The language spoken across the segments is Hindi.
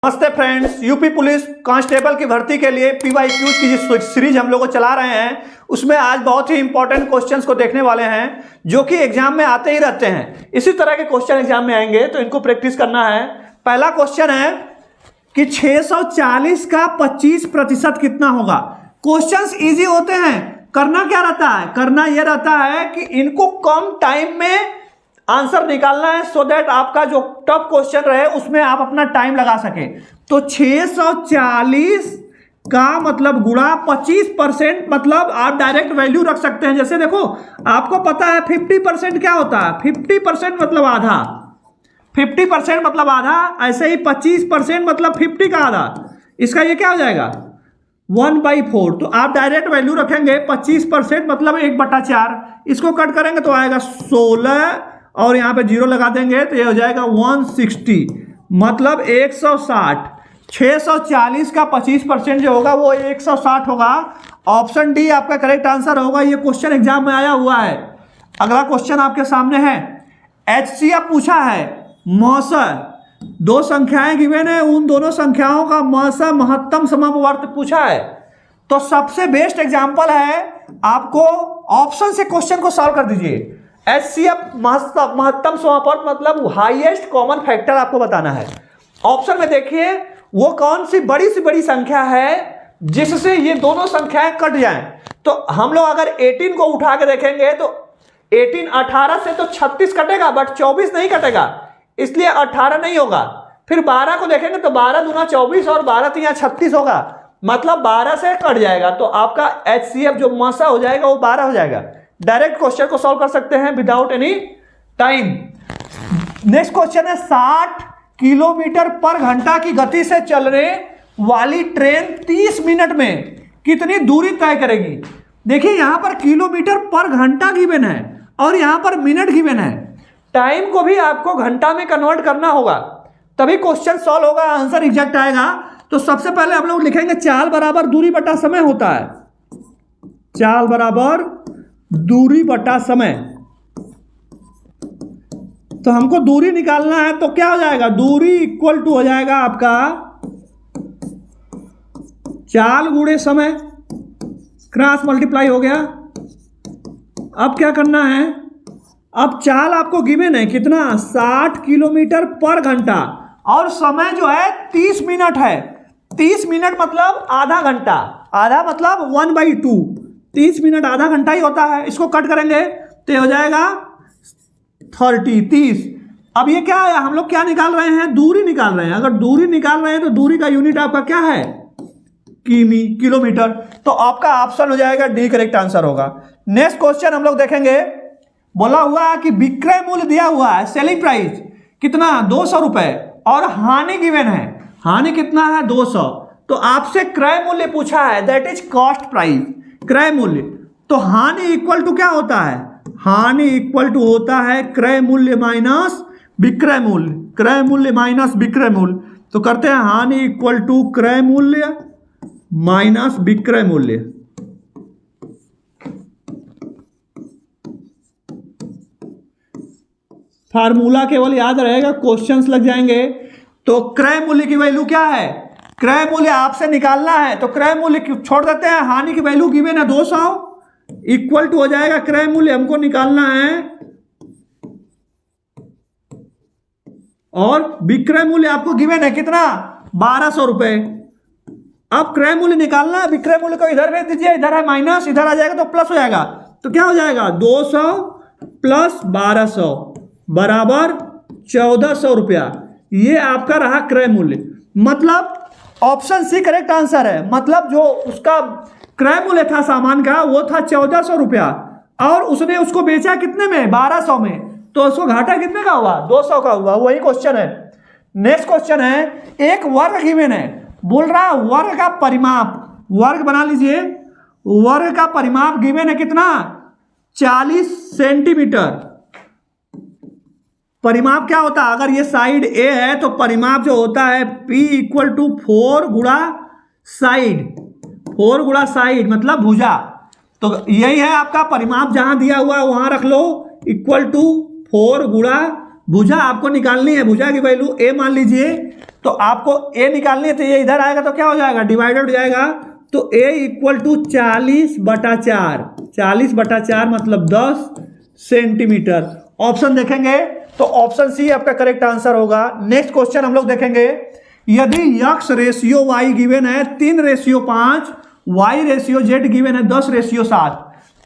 नमस्ते फ्रेंड्स, यूपी पुलिस कांस्टेबल की भर्ती के लिए PYQ की जो सीरीज हम लोग को चला रहे हैं उसमें आज बहुत ही इंपॉर्टेंट क्वेश्चंस को देखने वाले हैं जो कि एग्जाम में आते ही रहते हैं। इसी तरह के क्वेश्चन एग्जाम में आएंगे तो इनको प्रैक्टिस करना है। पहला क्वेश्चन है कि 640 का 25% कितना होगा। क्वेश्चंस इजी होते हैं। करना क्या रहता है? करना यह रहता है कि इनको कम टाइम में आंसर निकालना है सो दैट आपका जो टफ क्वेश्चन रहे उसमें आप अपना टाइम लगा सके। तो 640 का मतलब गुणा 25%, मतलब आप डायरेक्ट वैल्यू रख सकते हैं। जैसे देखो, आपको पता है 50% क्या होता है? 50% मतलब आधा। 50% मतलब आधा। ऐसे ही 25% मतलब 50 का आधा। इसका ये क्या हो जाएगा? 1/4। तो आप डायरेक्ट वैल्यू रखेंगे 25% मतलब 1/4। इसको कट करेंगे तो आएगा 16 और यहाँ पे 0 लगा देंगे तो ये हो जाएगा 160 मतलब 160। 640 का 25% जो होगा वो 160 होगा। ऑप्शन डी आपका करेक्ट आंसर होगा। ये क्वेश्चन एग्जाम में आया हुआ है। अगला क्वेश्चन आपके सामने है। HCF पूछा है। मौसा दो संख्याएं गिवन है, उन दोनों संख्याओं का मौसा महत्तम समापवर्त पूछा है। तो सबसे बेस्ट एग्जाम्पल है, आपको ऑप्शन से क्वेश्चन को सॉल्व कर दीजिए। HCF महत्तम समापवर्त मतलब हाईएस्ट कॉमन फैक्टर आपको बताना है। ऑप्शन में देखिए वो कौन सी बड़ी संख्या है जिससे ये दोनों संख्याएं कट जाएं। तो हम लोग अगर 18 को उठा के देखेंगे तो 18 से तो 36 कटेगा बट 24 नहीं कटेगा, इसलिए 18 नहीं होगा। फिर 12 को देखेंगे तो 12 दूना 24 और 12 तिया 36 होगा, मतलब 12 से कट जाएगा। तो आपका HCF जो मसा हो जाएगा वो 12 हो जाएगा। डायरेक्ट क्वेश्चन को सॉल्व कर सकते हैं without any time. Next question है 60 किलोमीटर पर घंटा की गति से चलने वाली ट्रेन 30 मिनट में कितनी दूरी तय करेगी। देखिए यहां पर किलोमीटर पर घंटा गिवन है और यहां पर मिनट गिवन है। टाइम को भी आपको घंटा में कन्वर्ट करना होगा तभी क्वेश्चन सॉल्व होगा, आंसर एग्जैक्ट आएगा। तो सबसे पहले हम लोग लिखेंगे चाल बराबर दूरी बटा समय होता है। चाल बराबर दूरी बटा समय। तो हमको दूरी निकालना है तो क्या हो जाएगा? दूरी इक्वल टू हो जाएगा आपका चाल गुणे समय, क्रॉस मल्टीप्लाई हो गया। अब क्या करना है? अब चाल आपको गिवन है कितना? 60 किलोमीटर पर घंटा और समय जो है 30 मिनट है। 30 मिनट मतलब आधा घंटा, आधा मतलब 1/2। 30 मिनट आधा घंटा ही होता है। इसको कट करेंगे तो ये हो जाएगा 30। अब ये क्या है? हम लोग क्या निकाल रहे हैं? दूरी निकाल रहे हैं। अगर दूरी निकाल रहे हैं तो दूरी का यूनिट आपका क्या है? किमी, किलोमीटर। तो आपका ऑप्शन हो जाएगा डी करेक्ट आंसर होगा। नेक्स्ट क्वेश्चन हम लोग देखेंगे। बोला हुआ है कि विक्रय मूल्य दिया हुआ है, सेलिंग प्राइस कितना? 200 रुपए और हानि गिवन है। हानि कितना है? 200। तो आपसे क्रय मूल्य पूछा है, दैट इज कॉस्ट प्राइस, क्रय मूल्य। तो हानि इक्वल टू क्या होता है? हानि इक्वल टू होता है क्रय मूल्य माइनस विक्रय मूल्य। क्रय मूल्य माइनस विक्रय मूल्य। तो करते हैं हानि इक्वल टू क्रय मूल्य माइनस विक्रय मूल्य। फार्मूला केवल याद रहेगा, क्वेश्चंस लग जाएंगे। तो क्रय मूल्य की वैल्यू क्या है? क्रय मूल्य आपसे निकालना है तो क्रय मूल्य छोड़ देते हैं। हानि की वैल्यू गिवन है 200 इक्वल टू हो जाएगा क्रय मूल्य हमको निकालना है और विक्रय मूल्य आपको गिवन है कितना? 1200 रुपए। अब क्रय मूल्य निकालना है, विक्रय मूल्य को इधर भेज दीजिए, इधर है माइनस, इधर आ जाएगा तो प्लस हो जाएगा। तो क्या हो जाएगा? 200 प्लस 1200 बराबर 1400 रुपया। ये आपका रहा क्रय मूल्य। मतलब ऑप्शन सी करेक्ट आंसर है। मतलब जो उसका क्रय मूल्य था सामान का वो था 1400 रुपया और उसने उसको बेचा कितने में? 1200 में। तो उसको घाटा कितने का हुआ? 200 का हुआ। वही क्वेश्चन है। नेक्स्ट क्वेश्चन है, एक वर्ग गिवन है। बोल रहा वर्ग का परिमाप, वर्ग बना लीजिए। वर्ग का परिमाप गिवन है कितना? 40 सेंटीमीटर। परिमाप क्या होता है? अगर ये साइड ए है तो परिमाप जो होता है P इक्वल टू 4 गुणा साइड। 4 गुणा साइड मतलब भुजा। तो यही है आपका परिमाप, जहां दिया हुआ है वहां रख लो, इक्वल टू 4 गुणा भुजा आपको निकालनी है, भुजा की वैल्यू a मान लीजिए, तो आपको a निकालनी है, तो ये इधर आएगा तो क्या हो जाएगा, डिवाइडेड हो जाएगा। तो a इक्वल टू 40/4, 40/4 मतलब 10 सेंटीमीटर। ऑप्शन देखेंगे तो ऑप्शन सी आपका करेक्ट आंसर होगा। नेक्स्ट क्वेश्चन हम लोग देखेंगे, यदि x रेशियो y गिवन है 3:5, y रेशियो z गिवन है 10:7,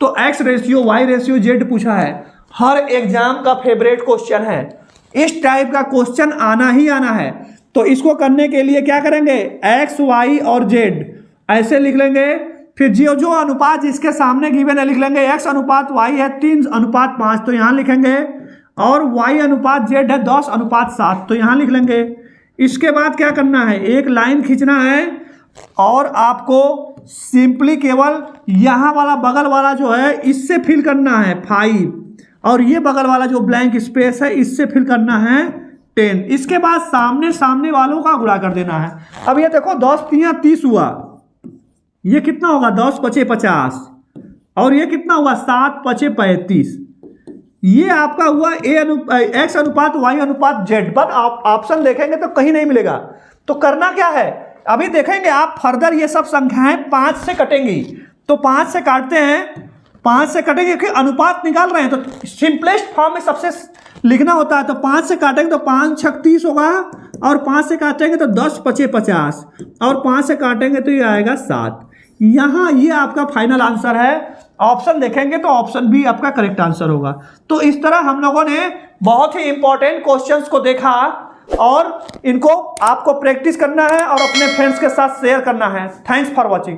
तो x ratio y ratio z पूछा है। हर एग्जाम का फेवरेट क्वेश्चन है, इस टाइप का क्वेश्चन आना ही आना है। तो इसको करने के लिए क्या करेंगे, x y और z ऐसे लिख लेंगे, फिर जो अनुपात जिसके सामने गिवन है लिख लेंगे। x अनुपात y है 3:5 तो यहाँ लिखेंगे, और y अनुपात z है 10:7 तो यहाँ लिख लेंगे। इसके बाद क्या करना है, एक लाइन खींचना है और आपको सिंपली केवल यहाँ वाला बगल वाला जो है इससे फिल करना है 5, और ये बगल वाला जो ब्लैंक स्पेस है इससे फिल करना है 10। इसके बाद सामने सामने वालों का गुणा कर देना है। अब ये देखो 10×3 = 30 हुआ, ये कितना होगा 10×5 = 50, और ये कितना हुआ 7×5 = 35। ये आपका हुआ x अनुपात y अनुपात z। पर आप ऑप्शन देखेंगे तो कहीं नहीं मिलेगा। तो करना क्या है, अभी देखेंगे आप फर्दर ये सब संख्याएं 5 से कटेंगी, तो 5 से काटते हैं, 5 से कटेंगे क्योंकि अनुपात निकाल रहे हैं तो सिंपलेस्ट फॉर्म में सबसे लिखना होता है। तो 5 से काटेंगे तो 5×6 = 30 होगा, और 5 से काटेंगे तो 10×5 = 50, और 5 से काटेंगे तो ये आएगा 7। यहाँ ये आपका फाइनल आंसर है। ऑप्शन देखेंगे तो ऑप्शन बी आपका करेक्ट आंसर होगा। तो इस तरह हम लोगों ने बहुत ही इंपॉर्टेंट क्वेश्चंस को देखा, और इनको आपको प्रैक्टिस करना है और अपने फ्रेंड्स के साथ शेयर करना है। Thanks for watching.